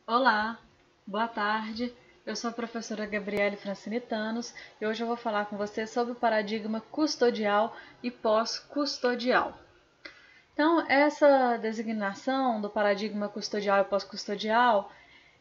Olá, boa tarde. Eu sou a professora Gabriele Francine Thanos e hoje eu vou falar com você sobre o paradigma custodial e pós-custodial. Então, essa designação do paradigma custodial e pós-custodial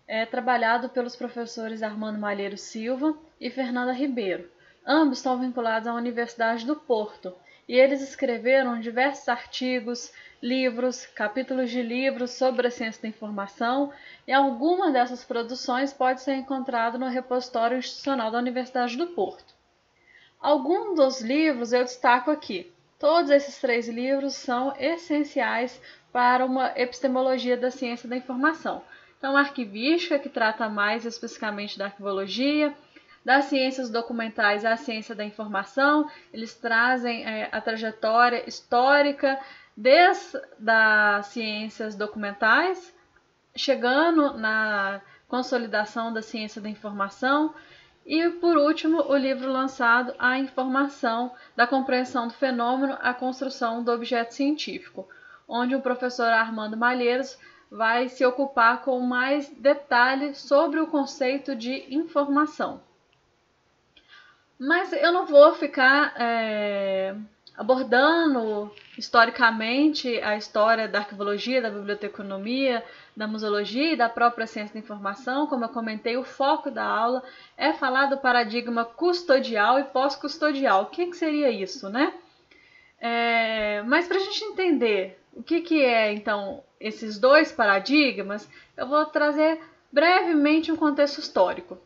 é trabalhado pelos professores Armando Malheiro Silva e Fernanda Ribeiro. Ambos estão vinculados à Universidade do Porto e eles escreveram diversos artigos, livros, capítulos de livros sobre a ciência da informação, e alguma dessas produções pode ser encontrado no repositório institucional da Universidade do Porto. Alguns dos livros eu destaco aqui. Todos esses 3 livros são essenciais para uma epistemologia da ciência da informação. Então, a arquivística, que trata mais especificamente da arquivologia, das ciências documentais à ciência da informação, eles trazem a trajetória histórica desde das ciências documentais, chegando na consolidação da ciência da informação. E, por último, o livro lançado A Informação, da compreensão do fenômeno à construção do objeto científico, onde o professor Armando Malheiros vai se ocupar com mais detalhes sobre o conceito de informação. Mas eu não vou ficar abordando historicamente a história da arquivologia, da biblioteconomia, da museologia e da própria ciência da informação. Como eu comentei, o foco da aula é falar do paradigma custodial e pós-custodial. O que seria isso, né? Mas para a gente entender o que é, então, esses dois paradigmas, eu vou trazer brevemente um contexto histórico.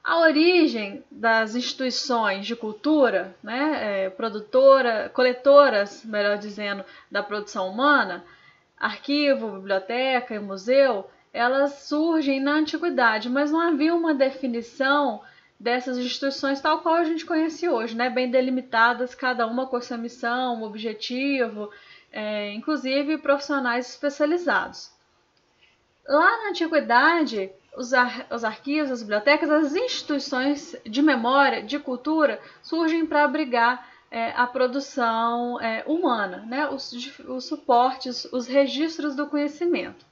A origem das instituições de cultura, coletoras, melhor dizendo, da produção humana, arquivo, biblioteca e museu, elas surgem na antiguidade, mas não havia uma definição dessas instituições tal qual a gente conhece hoje, bem delimitadas, cada uma com sua missão, um objetivo, inclusive profissionais especializados. Lá na antiguidade, os arquivos, as bibliotecas, as instituições de memória, de cultura, surgem para abrigar a produção humana, os suportes, os registros do conhecimento.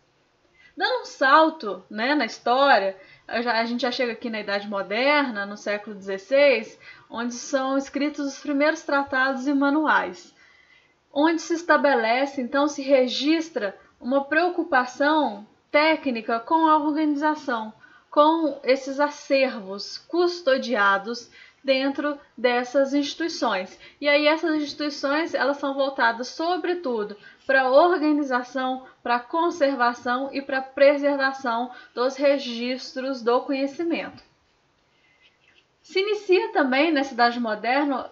Dando um salto na história, a gente já chega aqui na Idade Moderna, no século XVI, onde são escritos os primeiros tratados e manuais, onde se estabelece, então, se registra uma preocupação técnica com a organização, com esses acervos custodiados dentro dessas instituições. E aí essas instituições, elas são voltadas sobretudo para a organização, para a conservação e para a preservação dos registros do conhecimento. Se inicia também nessa Idade Moderna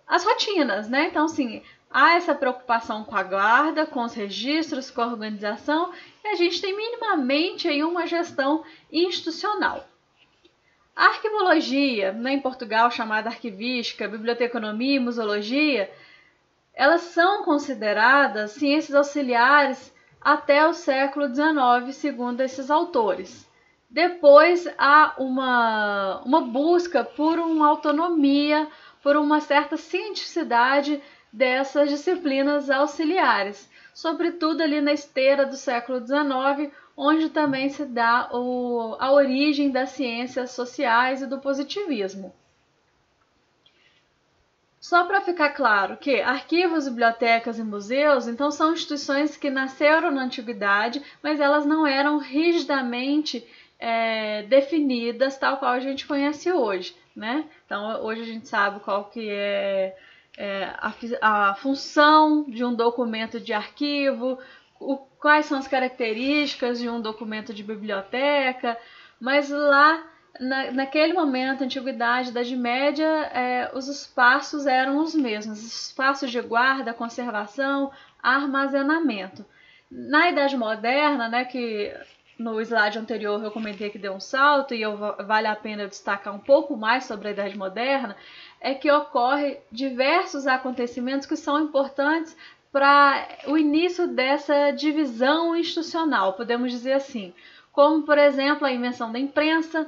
as rotinas, Então, assim, há essa preocupação com a guarda, com os registros, com a organização, e a gente tem minimamente aí uma gestão institucional. A arquivologia, em Portugal chamada arquivística, biblioteconomia e museologia, elas são consideradas ciências auxiliares até o século XIX, segundo esses autores. Depois há uma busca por uma autonomia, por uma certa cientificidade dessas disciplinas auxiliares, sobretudo ali na esteira do século XIX, onde também se dá a origem das ciências sociais e do positivismo. Só para ficar claro que arquivos, bibliotecas e museus, então, são instituições que nasceram na antiguidade, mas elas não eram rigidamente definidas tal qual a gente conhece hoje, Então, hoje a gente sabe qual que é a função de um documento de arquivo, quais são as características de um documento de biblioteca, mas lá naquele momento, antiguidade, Idade Média, os espaços eram os mesmos, espaços de guarda, conservação, armazenamento. Na Idade Moderna, que no slide anterior eu comentei que deu um salto e vale a pena eu destacar um pouco mais sobre a Idade Moderna, é que ocorre diversos acontecimentos que são importantes para o início dessa divisão institucional, podemos dizer assim, como, por exemplo, a invenção da imprensa,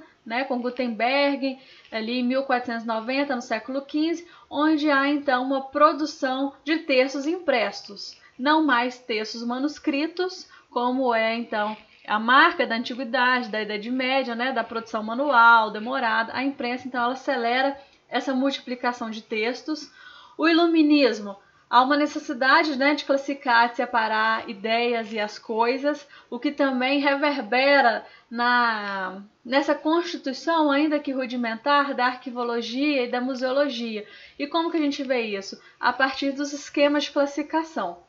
com Gutenberg, ali em 1490, no século XV, onde há então uma produção de textos impressos, não mais textos manuscritos, como é então a marca da antiguidade, da Idade Média, né, da produção manual, demorada. A imprensa, então, ela acelera essa multiplicação de textos. O iluminismo, há uma necessidade, né, de classificar, de separar ideias e as coisas, o que também reverbera nessa constituição, ainda que rudimentar, da arquivologia e da museologia. E como que a gente vê isso? A partir dos esquemas de classificação.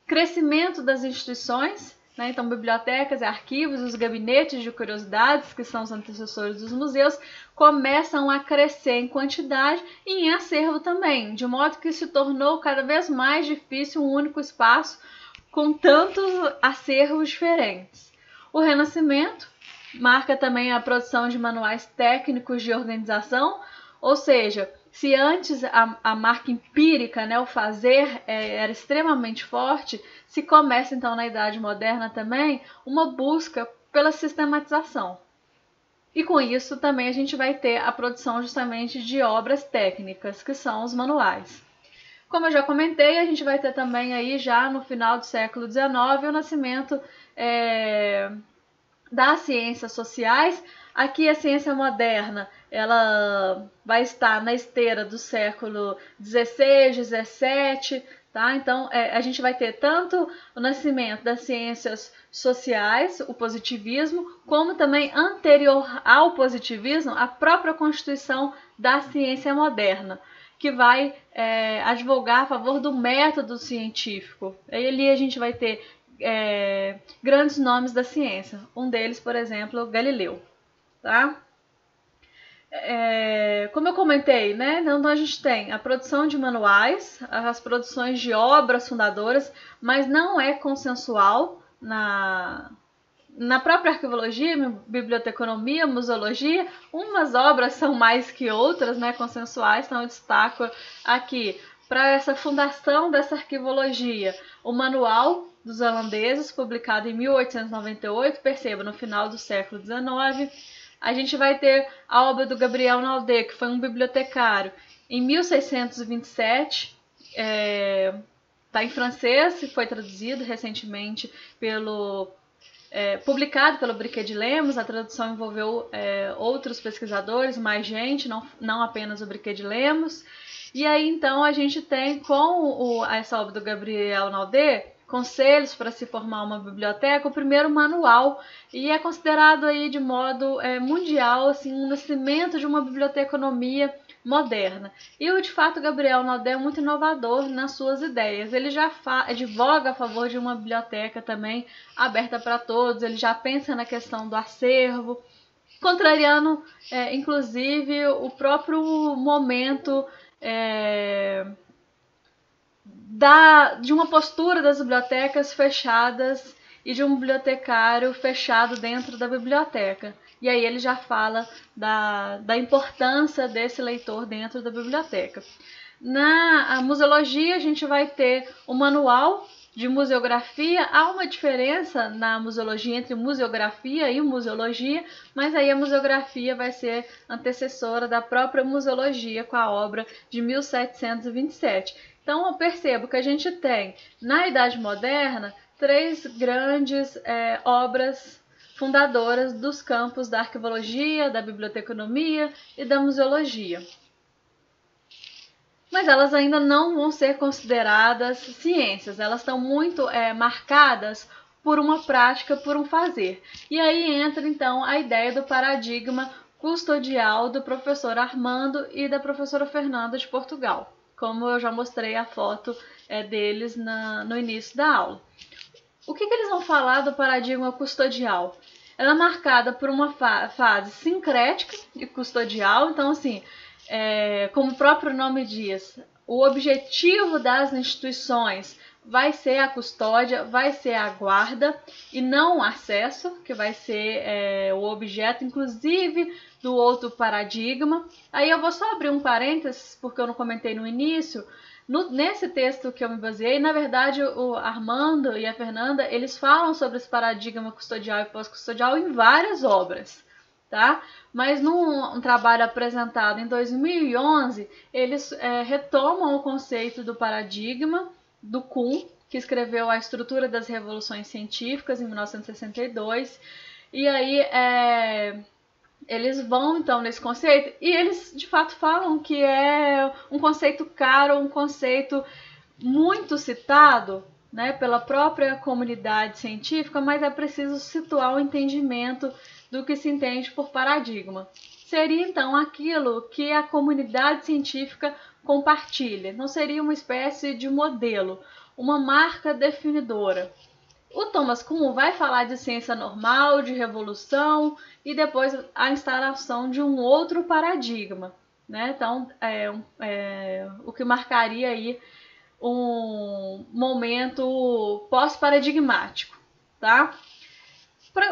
Crescimento das instituições, né? Então bibliotecas, arquivos, os gabinetes de curiosidades, que são os antecessores dos museus, começam a crescer em quantidade e em acervo também, de modo que se tornou cada vez mais difícil um único espaço com tantos acervos diferentes. O Renascimento marca também a produção de manuais técnicos de organização, ou seja, se antes a marca empírica, né, o fazer, era extremamente forte, se começa então na Idade Moderna também uma busca pela sistematização. E com isso também a gente vai ter a produção justamente de obras técnicas, que são os manuais. Como eu já comentei, a gente vai ter também aí já no final do século XIX o nascimento das ciências sociais. Aqui a ciência moderna, ela vai estar na esteira do século XVI, XVII, tá? Então a gente vai ter tanto o nascimento das ciências sociais, o positivismo, como também anterior ao positivismo, a própria constituição da ciência moderna, que vai advogar a favor do método científico. Aí ali a gente vai ter grandes nomes da ciência. Um deles, por exemplo, Galileu. Tá? Como eu comentei, né? Então a gente tem a produção de manuais, as produções de obras fundadoras, mas não é consensual na própria arquivologia, biblioteconomia, museologia. Umas obras são mais que outras, né, consensuais, então eu destaco aqui para essa fundação dessa arquivologia o Manual dos Holandeses, publicado em 1898, perceba, no final do século XIX. A gente vai ter a obra do Gabriel Naudé, que foi um bibliotecário, em 1627, está em francês e foi traduzido recentemente publicado pelo Briquet de Lemos. A tradução envolveu outros pesquisadores, mais gente, não apenas o Briquet de Lemos. E aí então a gente tem com essa obra do Gabriel Naudé, Conselhos para se formar uma biblioteca, o primeiro manual, e é considerado aí de modo mundial assim, um nascimento de uma biblioteconomia moderna. E de fato Gabriel Naudé é muito inovador nas suas ideias. Ele já advoga a favor de uma biblioteca também aberta para todos, ele já pensa na questão do acervo, contrariando inclusive o próprio momento de uma postura das bibliotecas fechadas e de um bibliotecário fechado dentro da biblioteca. E aí ele já fala da importância desse leitor dentro da biblioteca. Na museologia a gente vai ter o manual de museografia. Há uma diferença na museologia entre museografia e museologia, mas aí a museografia vai ser antecessora da própria museologia com a obra de 1727. Então eu percebo que a gente tem na Idade Moderna 3 grandes obras fundadoras dos campos da arquivologia, da biblioteconomia e da museologia. Mas elas ainda não vão ser consideradas ciências, elas estão muito marcadas por uma prática, por um fazer. E aí entra então a ideia do paradigma custodial do professor Armando e da professora Fernanda de Portugal, como eu já mostrei a foto deles no início da aula. O que eles vão falar do paradigma custodial? Ela é marcada por uma fase sincrética e custodial. Então, assim, como o próprio nome diz, o objetivo das instituições vai ser a custódia, vai ser a guarda e não o acesso, que vai ser o objeto, inclusive, do outro paradigma. Aí eu vou só abrir um parênteses, porque eu não comentei no início. Nesse texto que eu me baseei, na verdade, o Armando e a Fernanda, eles falam sobre esse paradigma custodial e pós-custodial em várias obras, tá? Mas num trabalho apresentado em 2011, eles retomam o conceito do paradigma do Kuhn, que escreveu A Estrutura das Revoluções Científicas, em 1962. E aí eles vão então nesse conceito e eles de fato falam que é um conceito caro, um conceito muito citado, né, pela própria comunidade científica, mas é preciso situar o entendimento do que se entende por paradigma. Seria então aquilo que a comunidade científica compartilha, não seria uma espécie de modelo, uma marca definidora. O Thomas Kuhn vai falar de ciência normal, de revolução e depois a instalação de um outro paradigma, né? Então, o que marcaria aí um momento pós-paradigmático, tá?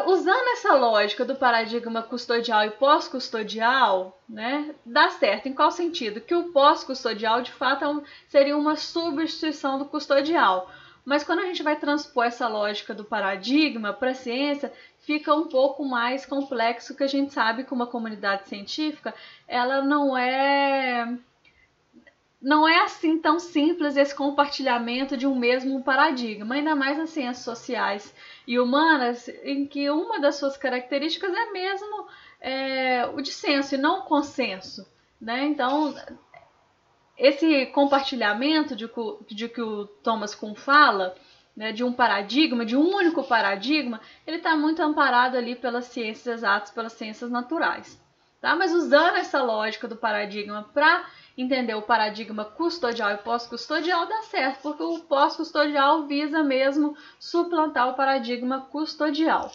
Usando essa lógica do paradigma custodial e pós-custodial, né, dá certo. Em qual sentido? Que o pós-custodial, de fato, seria uma substituição do custodial. Mas quando a gente vai transpor essa lógica do paradigma para a ciência, fica um pouco mais complexo, que a gente sabe que uma comunidade científica, ela não é assim tão simples esse compartilhamento de um mesmo paradigma, ainda mais nas ciências sociais e humanas, em que uma das suas características é mesmo o dissenso e não o consenso, né? Então, esse compartilhamento de que o Thomas Kuhn fala, né, de um paradigma, de um único paradigma, ele está muito amparado ali pelas ciências exatas, pelas ciências naturais. Tá? Mas usando essa lógica do paradigma para entender o paradigma custodial e pós-custodial, dá certo, porque o pós-custodial visa mesmo suplantar o paradigma custodial.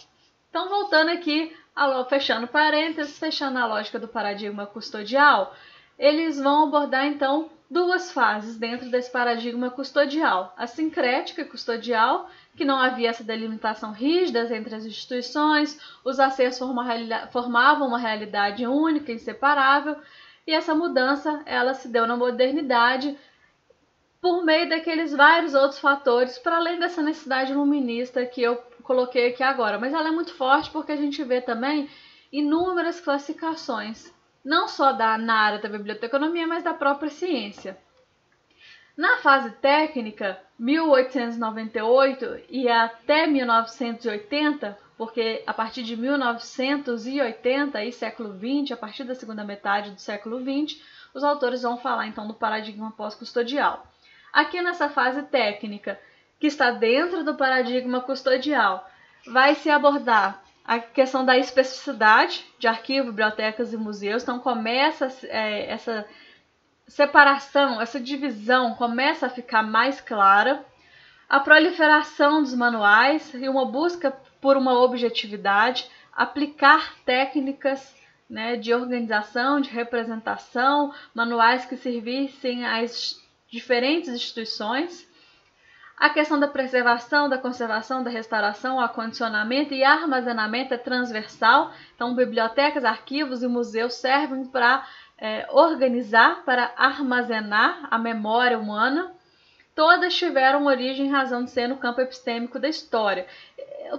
Então, voltando aqui, fechando parênteses, fechando a lógica do paradigma custodial, eles vão abordar, então, duas fases dentro desse paradigma custodial. A sincrética custodial, que não havia essa delimitação rígida entre as instituições, os acertos formavam uma realidade única e inseparável, e essa mudança ela se deu na modernidade por meio daqueles vários outros fatores, para além dessa necessidade iluminista que eu coloquei aqui agora. Mas ela é muito forte porque a gente vê também inúmeras classificações, não só na área da biblioteconomia, mas da própria ciência. Na fase técnica, 1898 e até 1980, porque a partir de 1980 e século XX, a partir da segunda metade do século XX, os autores vão falar então do paradigma pós-custodial. Aqui nessa fase técnica, que está dentro do paradigma custodial, vai se abordar a questão da especificidade de arquivo, bibliotecas e museus. Então começa essa separação, essa divisão começa a ficar mais clara. A proliferação dos manuais e uma busca por uma objetividade, aplicar técnicas, né, de organização, de representação, manuais que servissem às diferentes instituições. A questão da preservação, da conservação, da restauração, o acondicionamento e armazenamento é transversal. Então, bibliotecas, arquivos e museus servem para organizar, para armazenar a memória humana. Todas tiveram origem e razão de ser no campo epistêmico da história.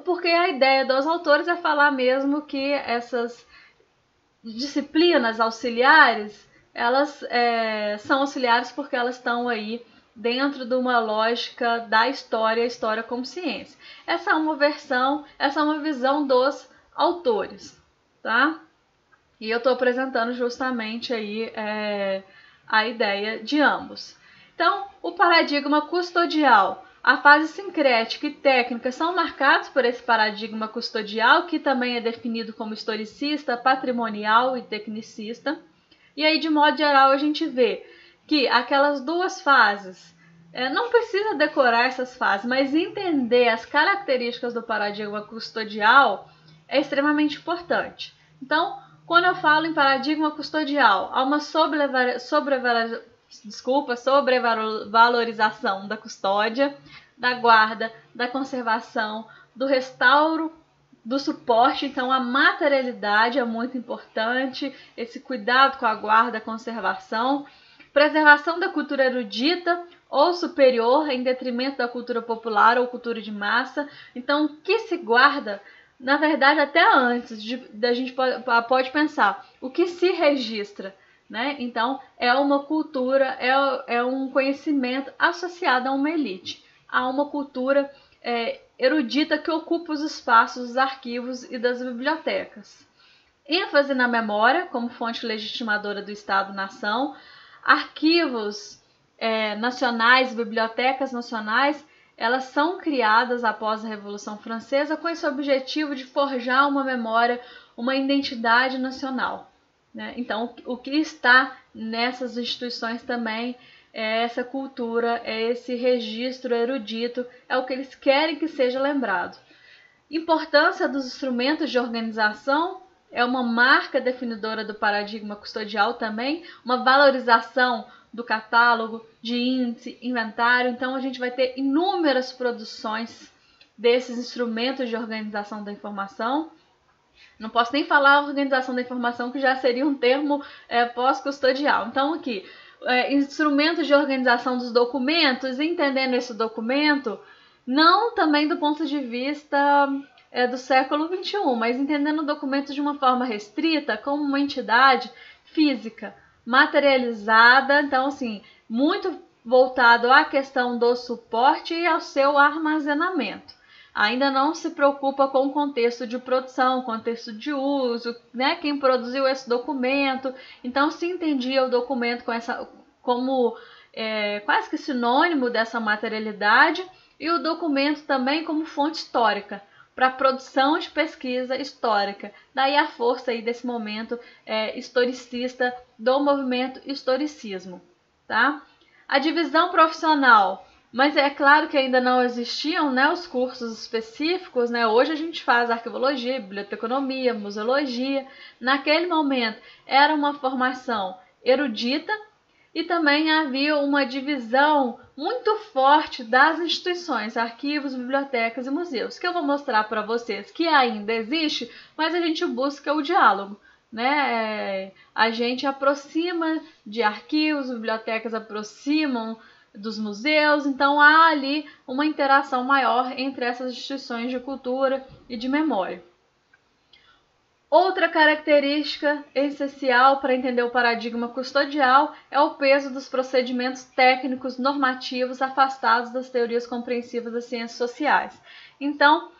Porque a ideia dos autores é falar mesmo que essas disciplinas auxiliares, elas são auxiliares porque elas estão aí dentro de uma lógica da história, a história como ciência. Essa é uma versão, essa é uma visão dos autores, tá? E eu estou apresentando justamente aí a ideia de ambos. Então, o paradigma custodial, a fase sincrética e técnica são marcados por esse paradigma custodial, que também é definido como historicista, patrimonial e tecnicista. E aí, de modo geral, a gente vê que aquelas duas fases, não precisa decorar essas fases, mas entender as características do paradigma custodial é extremamente importante. Então, quando eu falo em paradigma custodial, há uma sobrevalorização da custódia, da guarda, da conservação, do restauro, do suporte. Então, a materialidade é muito importante, esse cuidado com a guarda, a conservação, preservação da cultura erudita ou superior em detrimento da cultura popular ou cultura de massa. Então, o que se guarda, na verdade, até antes da gente pode pensar, o que se registra, né? Então, é uma cultura, é um conhecimento associado a uma elite. a uma cultura erudita que ocupa os espaços dos arquivos e das bibliotecas. ênfase na memória como fonte legitimadora do Estado-nação, arquivos nacionais, bibliotecas nacionais, elas são criadas após a Revolução Francesa com esse objetivo de forjar uma memória, uma identidade nacional, né? Então, o que está nessas instituições também é essa cultura, é esse registro erudito, é o que eles querem que seja lembrado. Importância dos instrumentos de organização é uma marca definidora do paradigma custodial também, uma valorização do catálogo, de índice, inventário. Então, a gente vai ter inúmeras produções desses instrumentos de organização da informação. Não posso nem falar organização da informação, que já seria um termo pós-custodial. Então, aqui, instrumentos de organização dos documentos, entendendo esse documento, não também do ponto de vista do século XXI, mas entendendo o documento de uma forma restrita, como uma entidade física, materializada, então assim, muito voltado à questão do suporte e ao seu armazenamento. Ainda não se preocupa com o contexto de produção, contexto de uso, né? Quem produziu esse documento. Então se entendia o documento como quase que sinônimo dessa materialidade, e o documento também como fonte histórica para a produção de pesquisa histórica. Daí a força aí desse momento historicista, do movimento historicismo, tá? A divisão profissional, mas é claro que ainda não existiam, né, os cursos específicos, né? Hoje a gente faz arquivologia, biblioteconomia, museologia. Naquele momento era uma formação erudita, e também havia uma divisão muito forte das instituições, arquivos, bibliotecas e museus, que eu vou mostrar para vocês que ainda existe, mas a gente busca o diálogo, né? A gente aproxima de arquivos, bibliotecas aproximam dos museus, então há ali uma interação maior entre essas instituições de cultura e de memória. Outra característica essencial para entender o paradigma custodial é o peso dos procedimentos técnicos normativos afastados das teorias compreensivas das ciências sociais. Então,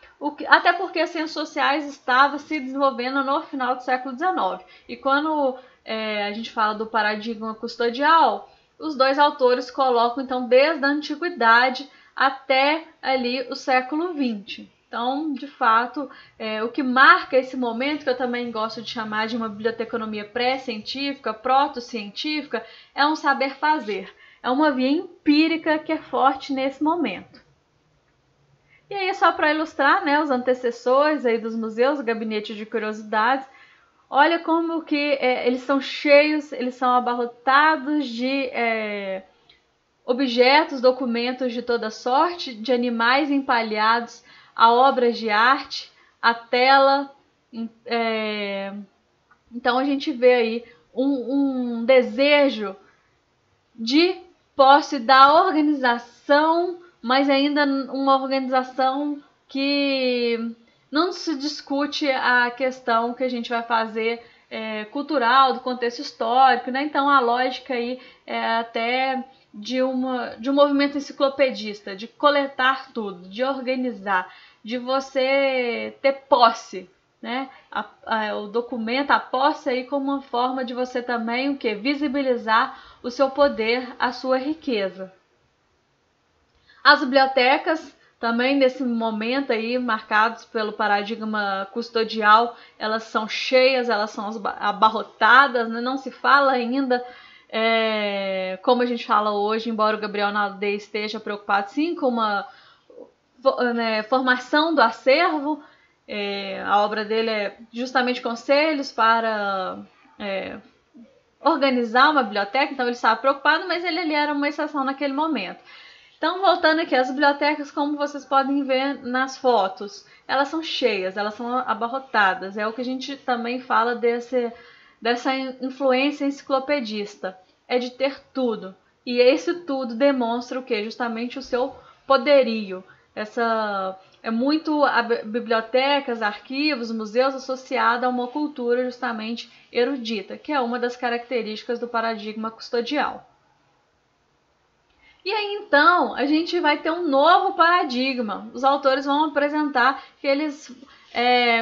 até porque as ciências sociais estavam se desenvolvendo no final do século XIX. E quando a gente fala do paradigma custodial, os dois autores colocam, então, desde a antiguidade até ali o século XX. Então, de fato, o que marca esse momento, que eu também gosto de chamar de uma biblioteconomia pré-científica, proto-científica, é um saber fazer. É uma via empírica que é forte nesse momento. E aí, só para ilustrar, né, os antecessores aí dos museus, o gabinete de curiosidades, olha como que eles são cheios, eles são abarrotados de objetos, documentos de toda sorte, de animais empalhados, a obras de arte, a tela. Então a gente vê aí um desejo de posse da organização, mas ainda uma organização que não se discute a questão que a gente vai fazer cultural, do contexto histórico, né? Então a lógica aí é até de um movimento enciclopedista, de coletar tudo, de organizar, de você ter posse, né? O documento, a posse aí como uma forma de você também o quê? Visibilizar o seu poder, a sua riqueza. As bibliotecas também nesse momento aí marcados pelo paradigma custodial, elas são cheias, elas são abarrotadas, né? Não se fala ainda como a gente fala hoje, embora o Gabriel Naudé esteja preocupado sim com uma formação do acervo. A obra dele é justamente conselhos para organizar uma biblioteca, então ele estava preocupado, mas ele era uma exceção naquele momento. Então, voltando aqui, as bibliotecas, como vocês podem ver nas fotos, elas são cheias, elas são abarrotadas. É o que a gente também fala dessa influência enciclopedista, é de ter tudo. E esse tudo demonstra o quê? Justamente o seu poderio. É muito bibliotecas, arquivos, museus associados a uma cultura justamente erudita, que é uma das características do paradigma custodial. E aí, então, a gente vai ter um novo paradigma. Os autores vão apresentar que eles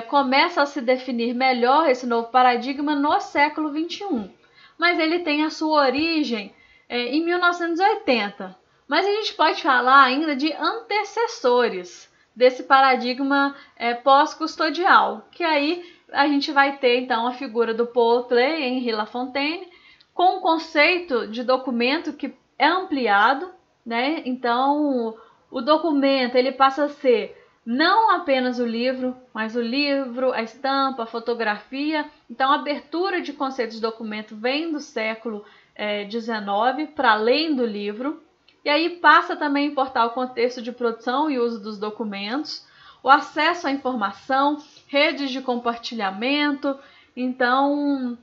começam a se definir melhor esse novo paradigma no século XXI. Mas ele tem a sua origem em 1980. Mas a gente pode falar ainda de antecessores desse paradigma pós-custodial, que aí a gente vai ter, então, a figura do Paul Klee, Henri Lafontaine, com o conceito de documento que é ampliado, né? Então, o documento ele passa a ser não apenas o livro, mas o livro, a estampa, a fotografia. Então, a abertura de conceitos de documento vem do século XIX para além do livro. E aí passa também a importar o contexto de produção e uso dos documentos, o acesso à informação, redes de compartilhamento. Então,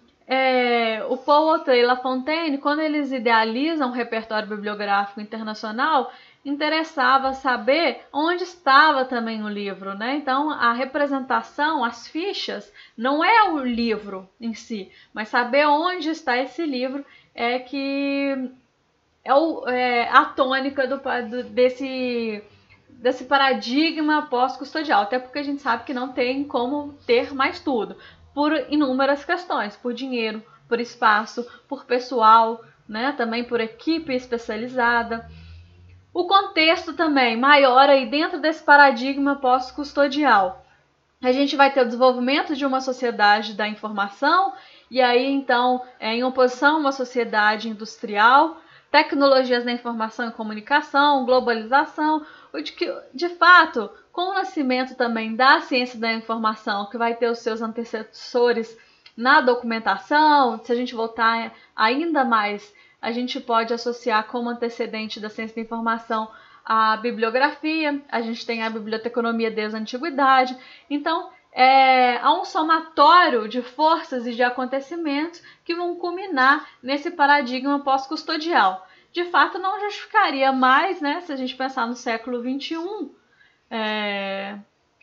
o Paul e Lafontaine, quando eles idealizam um repertório bibliográfico internacional, interessava saber onde estava também o livro, né? Então, a representação, as fichas, não é o livro em si, mas saber onde está esse livro é que a tônica desse paradigma pós-custodial, até porque a gente sabe que não tem como ter mais tudo, por inúmeras questões, por dinheiro, por espaço, por pessoal, né? Também por equipe especializada. O contexto também maior aí dentro desse paradigma pós-custodial. A gente vai ter o desenvolvimento de uma sociedade da informação, e aí então, em oposição a uma sociedade industrial, tecnologias da informação e comunicação, globalização, de fato, com o nascimento também da ciência da informação, que vai ter os seus antecessores na documentação. Se a gente voltar ainda mais, a gente pode associar como antecedente da ciência da informação a bibliografia. A gente tem a biblioteconomia desde a antiguidade. Então, há um somatório de forças e de acontecimentos que vão culminar nesse paradigma pós-custodial. De fato, não justificaria mais, né, se a gente pensar no século XXI,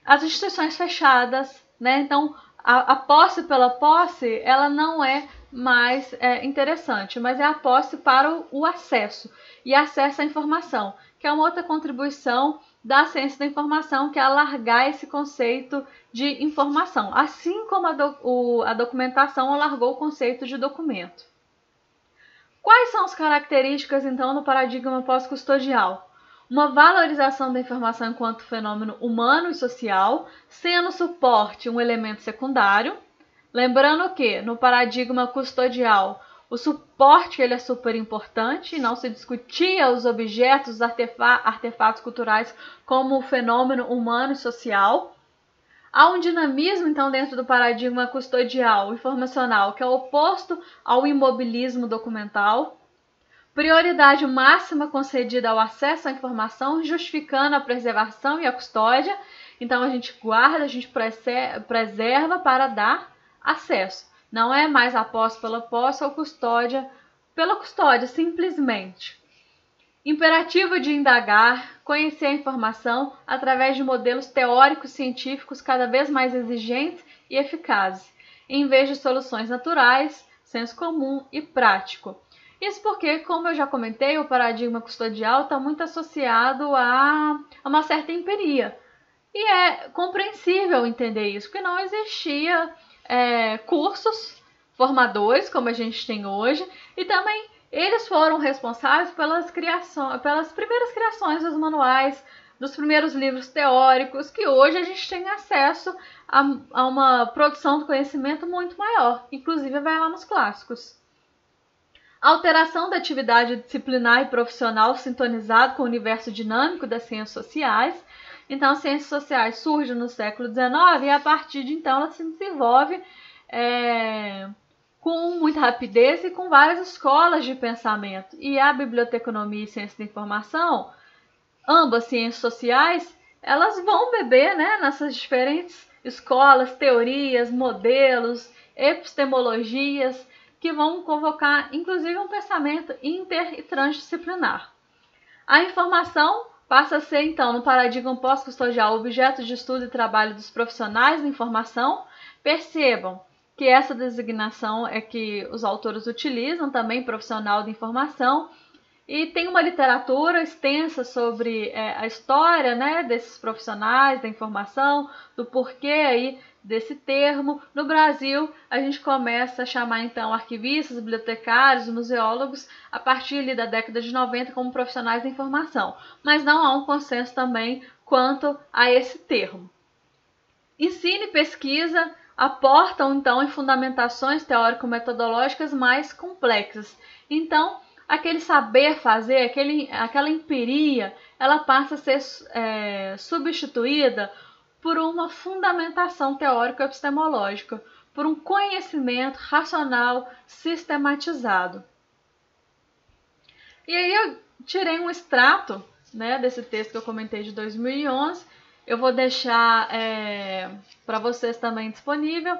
as instituições fechadas, né? Então, a posse pela posse, ela não é mais interessante, mas é a posse para o acesso, e acesso à informação, que é uma outra contribuição da ciência da informação, que é alargar esse conceito de informação, assim como a documentação alargou o conceito de documento. Quais são as características, então, no paradigma pós-custodial? Uma valorização da informação enquanto fenômeno humano e social, sendo suporte um elemento secundário. Lembrando que, no paradigma custodial, o suporte ele é super importante, não se discutia os objetos, os artefatos culturais como fenômeno humano e social. Há um dinamismo, então, dentro do paradigma custodial informacional, que é oposto ao imobilismo documental. Prioridade máxima concedida ao acesso à informação, justificando a preservação e a custódia. Então, a gente guarda, a gente preserva para dar acesso. Não é mais a posse pela posse ou custódia pela custódia, simplesmente. Imperativo de indagar, conhecer a informação através de modelos teóricos científicos cada vez mais exigentes e eficazes, em vez de soluções naturais, senso comum e prático. Isso porque, como eu já comentei, o paradigma custodial está muito associado a uma certa empiria. E é compreensível entender isso, porque não existia cursos formadores como a gente tem hoje, e também eles foram responsáveis pelas primeiras criações dos manuais, dos primeiros livros teóricos, que hoje a gente tem acesso a uma produção do conhecimento muito maior, inclusive vai lá nos clássicos. Alteração da atividade disciplinar e profissional sintonizado com o universo dinâmico das ciências sociais. Então, as ciências sociais surgem no século XIX e, a partir de então, ela se desenvolve com muita rapidez e com várias escolas de pensamento. E a biblioteconomia e ciência da informação, ambas ciências sociais, elas vão beber, né, nessas diferentes escolas, teorias, modelos, epistemologias, que vão convocar, inclusive, um pensamento inter- e transdisciplinar. A informação passa a ser, então, no paradigma pós-custodial, objeto de estudo e trabalho dos profissionais da informação. Percebam que essa designação é que os autores utilizam, também profissional de informação, E tem uma literatura extensa sobre a história, né, desses profissionais da informação, do porquê aí desse termo. No Brasil, a gente começa a chamar então arquivistas, bibliotecários, museólogos a partir ali da década de 90 como profissionais da informação. Mas não há um consenso também quanto a esse termo. Ensino e pesquisa aportam então em fundamentações teórico-metodológicas mais complexas. Então, aquele saber fazer, aquela empiria, ela passa a ser substituída por uma fundamentação teórico-epistemológica, por um conhecimento racional sistematizado. E aí eu tirei um extrato, né, desse texto que eu comentei de 2011, eu vou deixar para vocês também disponível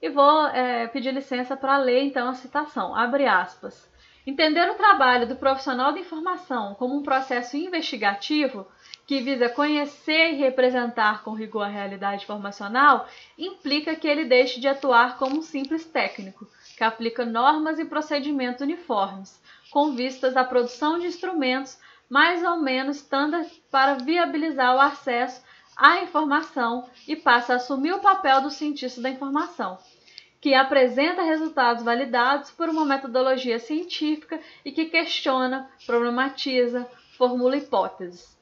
e vou pedir licença para ler então a citação, abre aspas. Entender o trabalho do profissional da informação como um processo investigativo que visa conhecer e representar com rigor a realidade informacional implica que ele deixe de atuar como um simples técnico, que aplica normas e procedimentos uniformes, com vistas à produção de instrumentos mais ou menos standard para viabilizar o acesso à informação e passa a assumir o papel do cientista da informação, que apresenta resultados validados por uma metodologia científica e que questiona, problematiza, formula hipóteses.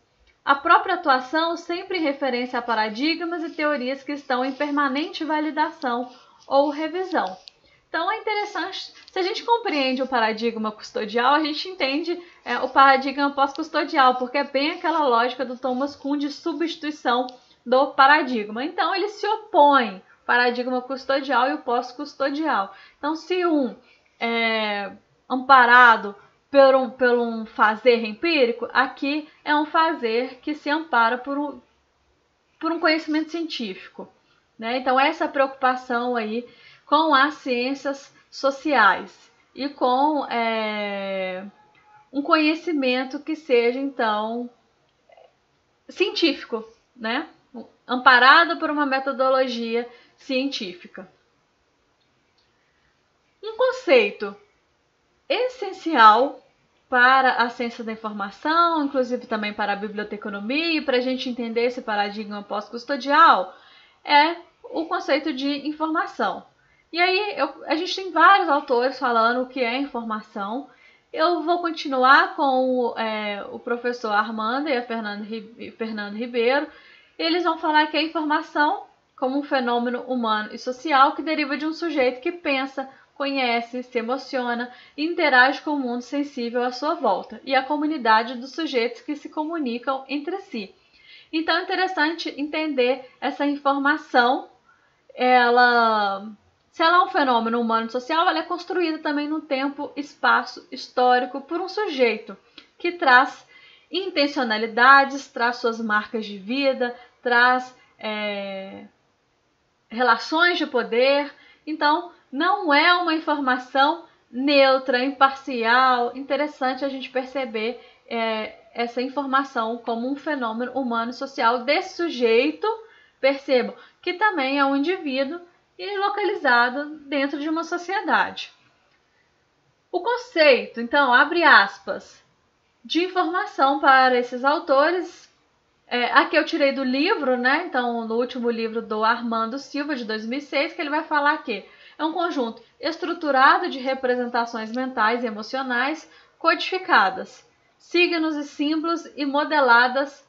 A própria atuação sempre em referência a paradigmas e teorias que estão em permanente validação ou revisão. Então é interessante, se a gente compreende o paradigma custodial, a gente entende o paradigma pós-custodial, porque é bem aquela lógica do Thomas Kuhn de substituição do paradigma. Então ele se opõe, paradigma custodial e o pós-custodial. Então se um é amparado por um fazer empírico, aqui é um fazer que se ampara por um conhecimento científico, né? Então essa preocupação aí com as ciências sociais e com um conhecimento que seja, então, científico, né? Amparado por uma metodologia científica. Um conceito essencial para a ciência da informação, inclusive também para a biblioteconomia e para a gente entender esse paradigma pós-custodial, é o conceito de informação. E aí a gente tem vários autores falando o que é informação. Eu vou continuar com o professor Armando e a Fernando Ribeiro. Eles vão falar que é informação como um fenômeno humano e social que deriva de um sujeito que pensa, conhece, se emociona e interage com o mundo sensível à sua volta e a comunidade dos sujeitos que se comunicam entre si. Então é interessante entender essa informação. Se ela é um fenômeno humano e social, ela é construída também no tempo, espaço histórico por um sujeito que traz intencionalidades, traz suas marcas de vida, traz relações de poder. Então, não é uma informação neutra, imparcial. Interessante a gente perceber essa informação como um fenômeno humano e social desse sujeito, percebam, que também é um indivíduo e localizado dentro de uma sociedade. O conceito, então, abre aspas, de informação para esses autores, aqui eu tirei do livro, né? Então, no último livro do Armando Silva, de 2006, que ele vai falar que é um conjunto estruturado de representações mentais e emocionais codificadas, signos e símbolos e modeladas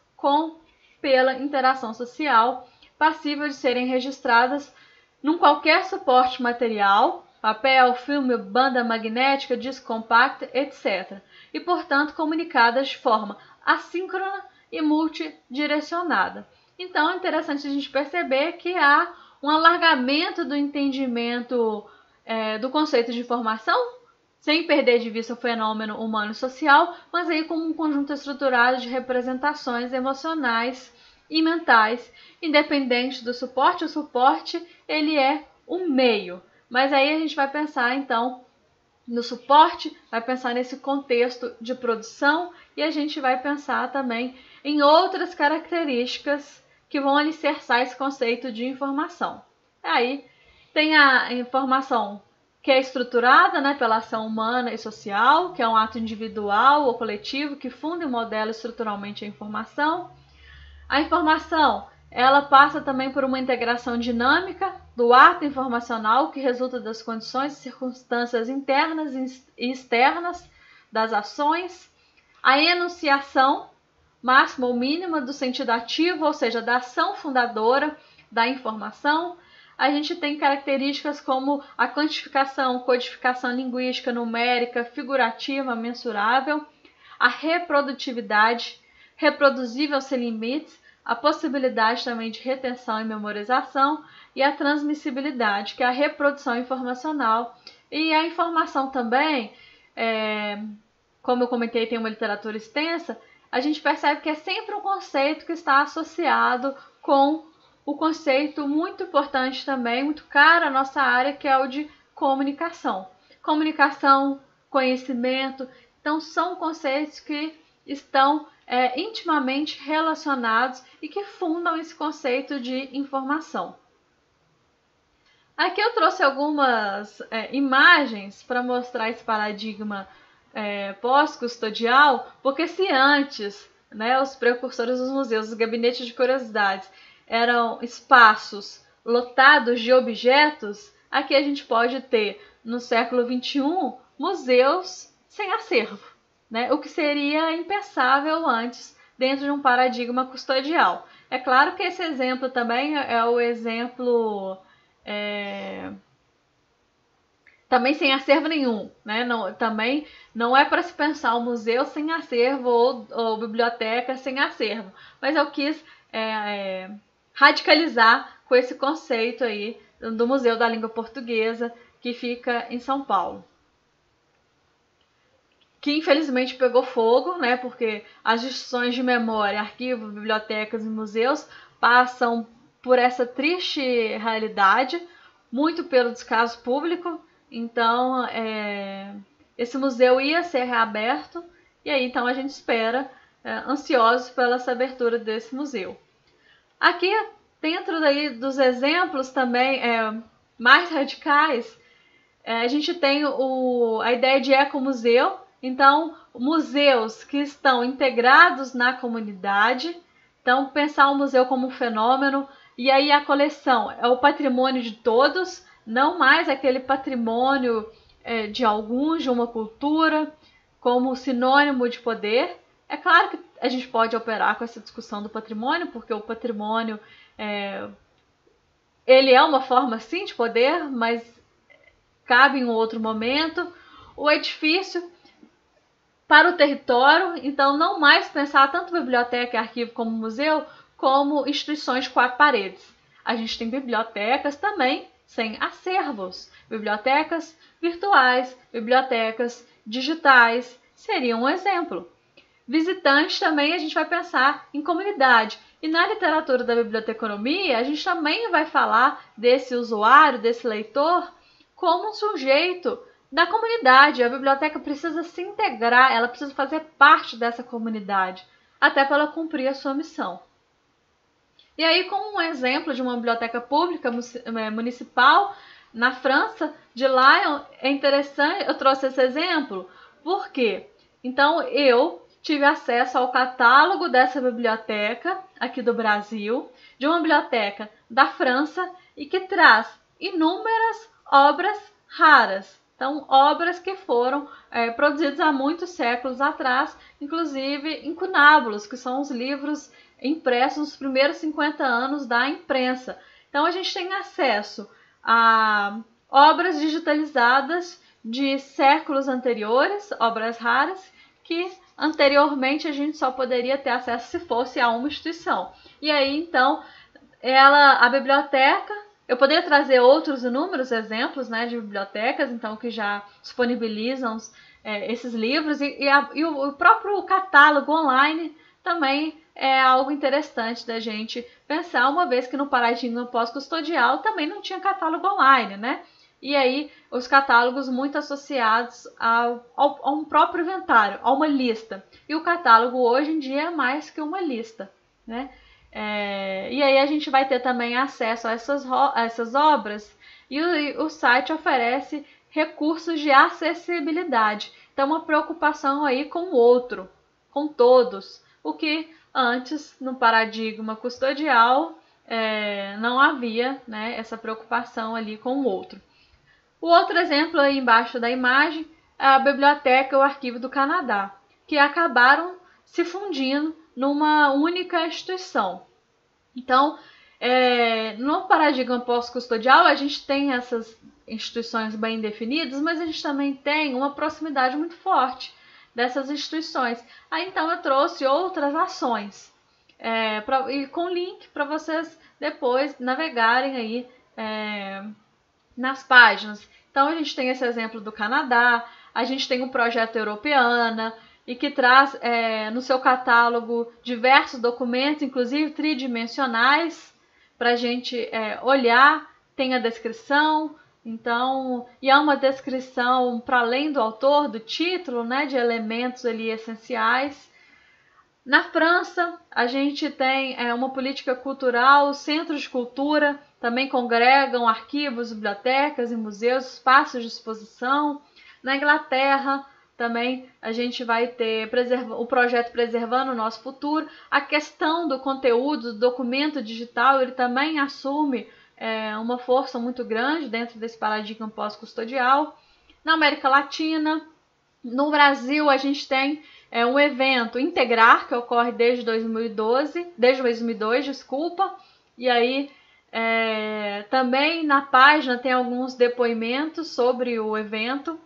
pela interação social, passível de serem registradas num qualquer suporte material, papel, filme, banda magnética, disco compacto, etc. E, portanto, comunicadas de forma assíncrona e multidirecionada. Então, é interessante a gente perceber que há um alargamento do entendimento do conceito de informação, sem perder de vista o fenômeno humano e social, mas aí como um conjunto estruturado de representações emocionais e mentais, independente do suporte. O suporte, ele é um meio, mas aí a gente vai pensar então no suporte, vai pensar nesse contexto de produção e a gente vai pensar também em outras características que vão alicerçar esse conceito de informação. Aí tem a informação que é estruturada, né, pela ação humana e social, que é um ato individual ou coletivo que funda e modela estruturalmente a informação. A informação, ela passa também por uma integração dinâmica do ato informacional, que resulta das condições e circunstâncias internas e externas das ações. A enunciação, máxima ou mínima do sentido ativo, ou seja, da ação fundadora da informação. A gente tem características como a quantificação, codificação linguística, numérica, figurativa, mensurável, a reprodutividade, reproduzível sem limites, a possibilidade também de retenção e memorização, e a transmissibilidade, que é a reprodução informacional. E a informação também, como eu comentei, tem uma literatura extensa, a gente percebe que é sempre um conceito que está associado com o conceito muito importante também, muito caro à nossa área, que é o de comunicação. Comunicação, conhecimento, então são conceitos que estão intimamente relacionados e que fundam esse conceito de informação. Aqui eu trouxe algumas imagens para mostrar esse paradigma pós-custodial, porque se antes, né, os precursores dos museus, os gabinetes de curiosidades, eram espaços lotados de objetos, aqui a gente pode ter, no século XXI, museus sem acervo, né? O que seria impensável antes dentro de um paradigma custodial. É claro que esse exemplo também é o exemplo também sem acervo nenhum, né? Também não é para se pensar um museu sem acervo ou biblioteca sem acervo, mas eu quis radicalizar com esse conceito aí do Museu da Língua Portuguesa, que fica em São Paulo. Que infelizmente pegou fogo, né? Porque as instituições de memória, arquivos, bibliotecas e museus passam por essa triste realidade, muito pelo descaso público. Então, esse museu ia ser reaberto, e aí então a gente espera, ansiosos pela essa abertura desse museu. Aqui, dentro daí dos exemplos também mais radicais, a gente tem a ideia de ecomuseu. Então, museus que estão integrados na comunidade. Então, pensar o museu como um fenômeno. E aí a coleção é o patrimônio de todos, não mais aquele patrimônio de alguns, de uma cultura, como sinônimo de poder. É claro que a gente pode operar com essa discussão do patrimônio, porque o patrimônio ele é uma forma sim de poder, mas cabe em um outro momento. O edifício para o território, então não mais pensar tanto biblioteca e arquivo como museu, como instituições de 4 paredes. A gente tem bibliotecas também sem acervos, bibliotecas virtuais, bibliotecas digitais, seria um exemplo. Visitantes também a gente vai pensar em comunidade. E na literatura da biblioteconomia, a gente também vai falar desse usuário, desse leitor, como um sujeito da comunidade. A biblioteca precisa se integrar, ela precisa fazer parte dessa comunidade, até para ela cumprir a sua missão. E aí, como um exemplo de uma biblioteca pública municipal na França, de Lyon, é interessante, eu trouxe esse exemplo, por quê? Então, eu tive acesso ao catálogo dessa biblioteca aqui do Brasil, de uma biblioteca da França, e que traz inúmeras obras raras. Então, obras que foram produzidas há muitos séculos atrás, inclusive incunábulos, que são os livros impressos nos primeiros 50 anos da imprensa. Então, a gente tem acesso a obras digitalizadas de séculos anteriores, obras raras, que anteriormente a gente só poderia ter acesso se fosse a uma instituição. E aí, então, a biblioteca, eu poderia trazer outros inúmeros exemplos, né, de bibliotecas, então, que já disponibilizam esses livros, e o próprio catálogo online também é algo interessante da gente pensar, uma vez que no paradigma pós-custodial também não tinha catálogo online, né? E aí os catálogos muito associados a um próprio inventário, a uma lista. E o catálogo hoje em dia é mais que uma lista, né? E aí a gente vai ter também acesso a essas obras, e o site oferece recursos de acessibilidade. Então, uma preocupação aí com o outro, com todos, o que antes, no paradigma custodial, não havia, né, essa preocupação ali com o outro. O outro exemplo aí embaixo da imagem é a Biblioteca e o Arquivo do Canadá, que acabaram se fundindo numa única instituição. Então, no paradigma pós-custodial, a gente tem essas instituições bem definidas, mas a gente também tem uma proximidade muito forte dessas instituições. Aí, então, eu trouxe outras ações, e com link para vocês depois navegarem aí nas páginas. Então, a gente tem esse exemplo do Canadá, a gente tem o projeto Europeana, e que traz no seu catálogo diversos documentos, inclusive tridimensionais, para a gente olhar, tem a descrição, então, e há uma descrição para além do autor, do título, né, de elementos ali essenciais. Na França, a gente tem uma política cultural, centros de cultura, também congregam arquivos, bibliotecas e museus, espaços de exposição. Na Inglaterra, também a gente vai ter o projeto Preservando o Nosso Futuro. A questão do conteúdo, do documento digital, ele também assume uma força muito grande dentro desse paradigma pós-custodial. Na América Latina, no Brasil, a gente tem um evento Integrar, que ocorre desde 2002, e aí também na página tem alguns depoimentos sobre o evento.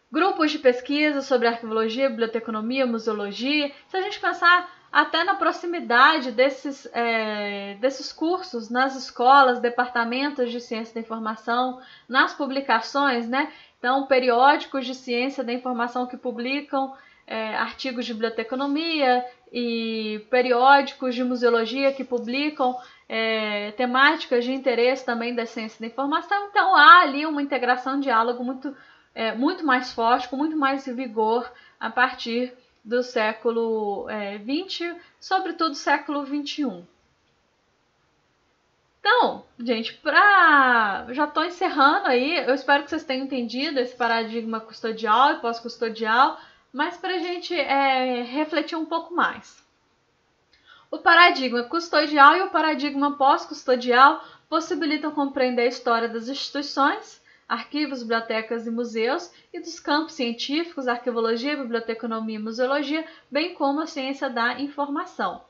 Grupos de pesquisa sobre arquivologia, biblioteconomia, museologia. Se a gente pensar até na proximidade desses cursos nas escolas, departamentos de ciência da informação, nas publicações, né? Então, periódicos de ciência da informação que publicam artigos de biblioteconomia e periódicos de museologia que publicam temáticas de interesse também da ciência da informação. Então, há ali uma integração, diálogo muito mais forte, com muito mais vigor a partir do século XX, sobretudo século XXI. Então, gente, já estou encerrando aí, eu espero que vocês tenham entendido esse paradigma custodial e pós-custodial, mas para a gente refletir um pouco mais. O paradigma custodial e o paradigma pós-custodial possibilitam compreender a história das instituições, arquivos, bibliotecas e museus, e dos campos científicos, arquivologia, biblioteconomia e museologia, bem como a ciência da informação.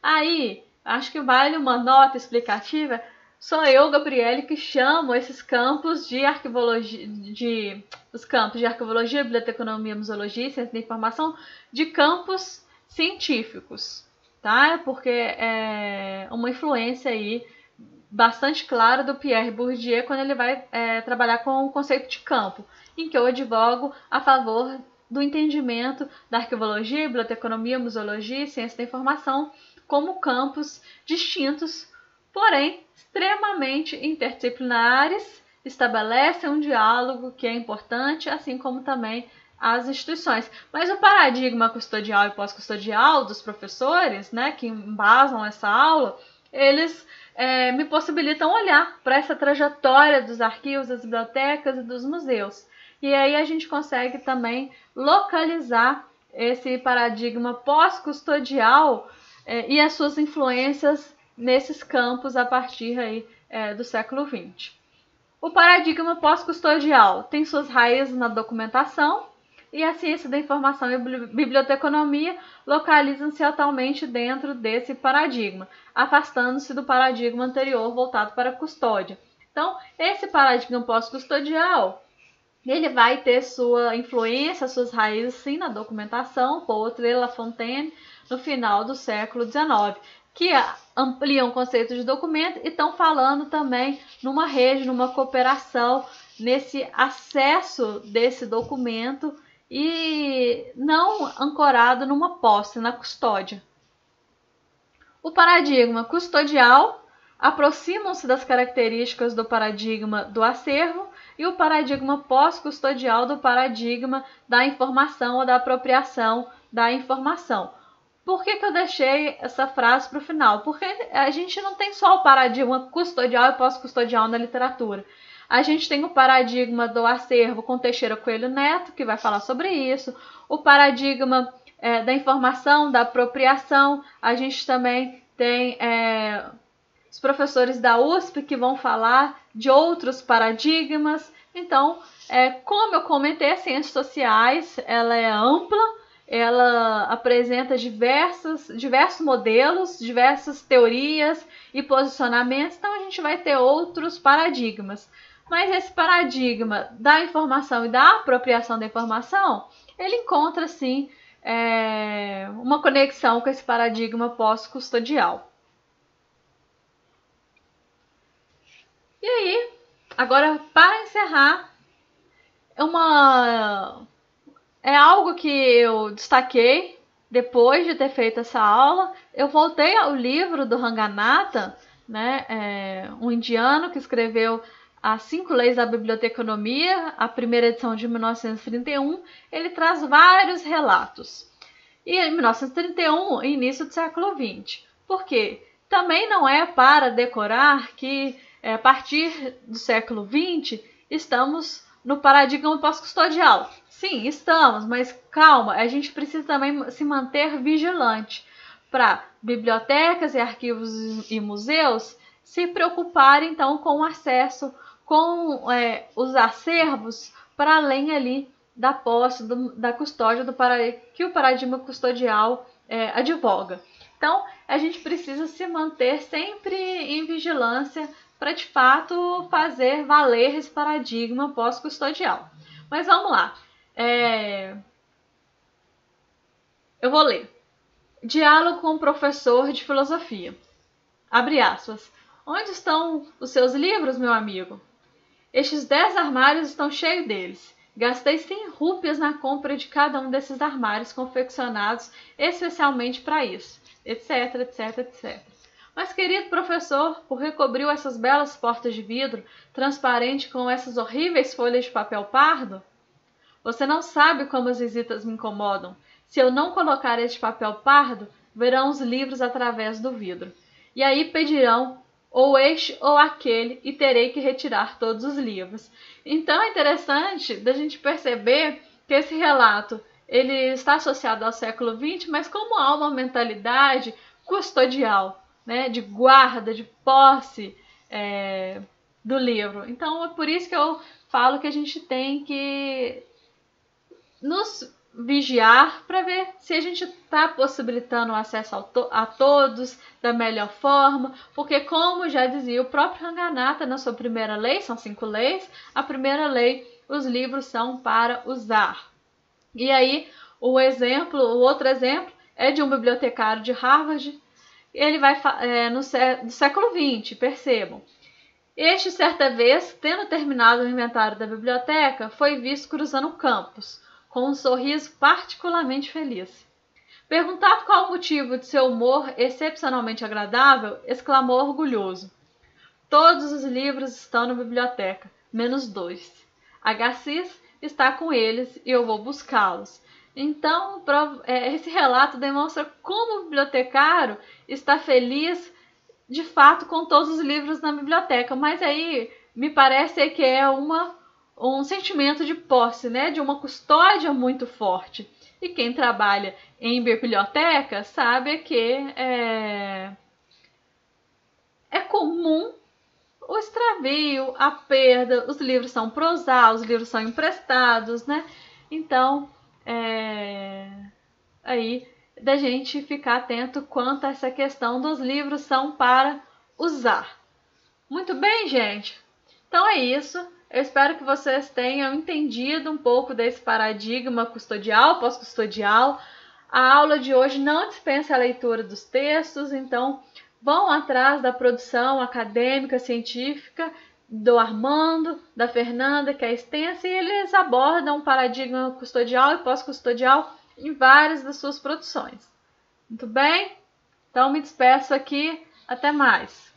Aí, acho que vale uma nota explicativa, sou eu, Gabriele, que chamo esses campos de arquivologia, os campos de arquivologia, biblioteconomia, museologia e ciência da informação, de campos científicos, tá? Porque é uma influência aí bastante clara do Pierre Bourdieu quando ele vai trabalhar com o conceito de campo, em que eu advogo a favor do entendimento da arquivologia, biblioteconomia, museologia e ciência da informação como campos distintos, porém extremamente interdisciplinares, estabelecem um diálogo que é importante, assim como também as instituições. Mas o paradigma custodial e pós-custodial dos professores, né, que embasam essa aula, eles me possibilitam olhar para essa trajetória dos arquivos, das bibliotecas e dos museus. E aí a gente consegue também localizar esse paradigma pós-custodial e as suas influências nesses campos a partir aí, do século XX. O paradigma pós-custodial tem suas raízes na documentação, e a ciência da informação e biblioteconomia localizam-se atualmente dentro desse paradigma, afastando-se do paradigma anterior voltado para a custódia. Então, esse paradigma pós-custodial, ele vai ter sua influência, suas raízes sim na documentação, Poulter e Lafontaine, no final do século XIX, que ampliam o conceito de documento e estão falando também numa rede, numa cooperação, nesse acesso desse documento e não ancorado numa posse, na custódia. O paradigma custodial aproximam-se das características do paradigma do acervo e o paradigma pós-custodial do paradigma da informação ou da apropriação da informação. Por que eu deixei essa frase para o final? Porque a gente não tem só o paradigma custodial e pós-custodial na literatura. A gente tem o paradigma do acervo com Teixeira Coelho Neto, que vai falar sobre isso. O paradigma da informação, da apropriação. A gente também tem os professores da USP que vão falar de outros paradigmas. Então, como eu comentei, as ciências sociais ela é ampla, ela apresenta diversos modelos, diversas teorias e posicionamentos, então a gente vai ter outros paradigmas. Mas esse paradigma da informação e da apropriação da informação, ele encontra, sim, uma conexão com esse paradigma pós-custodial. E aí, agora, para encerrar, é algo que eu destaquei depois de ter feito essa aula. Eu voltei ao livro do Ranganathan, né, um indiano que escreveu As 5 Leis da Biblioteconomia, a primeira edição de 1931. Ele traz vários relatos. E em 1931, início do século XX. Por quê? Também não é para decorar que a partir do século XX estamos no paradigma pós-custodial. Sim, estamos, mas calma, a gente precisa também se manter vigilante para bibliotecas e arquivos e museus se preocuparem então com o acesso, com os acervos para além ali da posse, da custódia que o paradigma custodial advoga. Então, a gente precisa se manter sempre em vigilância para, de fato, fazer valer esse paradigma pós-custodial. Mas vamos lá. Eu vou ler. Diálogo com o professor de filosofia. Abre aspas. Onde estão os seus livros, meu amigo? Estes 10 armários estão cheios deles. Gastei 100 rúpias na compra de cada um desses armários confeccionados especialmente para isso, etc, etc, etc. Mas, querido professor, por que cobriu essas belas portas de vidro transparente com essas horríveis folhas de papel pardo? Você não sabe como as visitas me incomodam. Se eu não colocar este papel pardo, verão os livros através do vidro. E aí pedirão ou este ou aquele e terei que retirar todos os livros. Então é interessante da gente perceber que esse relato ele está associado ao século XX, mas como há uma mentalidade custodial, né, de guarda, de posse do livro. Então é por isso que eu falo que a gente tem que nos vigiar para ver se a gente está possibilitando o acesso a todos da melhor forma, porque como já dizia o próprio Ranganathan na sua primeira lei, são 5 leis, a primeira lei, os livros são para usar. E aí o outro exemplo é de um bibliotecário de Harvard, ele vai do século XX, percebam. Este, certa vez, tendo terminado o inventário da biblioteca, foi visto cruzando o campus, com um sorriso particularmente feliz. Perguntado qual o motivo de seu humor excepcionalmente agradável, exclamou orgulhoso. Todos os livros estão na biblioteca, menos 2. Agassiz está com eles e eu vou buscá-los. Então, esse relato demonstra como o bibliotecário está feliz, de fato, com todos os livros na biblioteca. Mas aí, me parece que é um sentimento de posse, né? De uma custódia muito forte. E quem trabalha em biblioteca sabe que é comum o extravio, a perda, os livros são para usar, os livros são emprestados, né? Então, aí da gente ficar atento quanto a essa questão dos livros são para usar. Muito bem, gente? Então é isso. Eu espero que vocês tenham entendido um pouco desse paradigma custodial, pós-custodial. A aula de hoje não dispensa a leitura dos textos, então vão atrás da produção acadêmica, científica do Armando, da Fernanda, que é extensa, e eles abordam o paradigma custodial e pós-custodial em várias das suas produções. Muito bem? Então me despeço aqui. Até mais!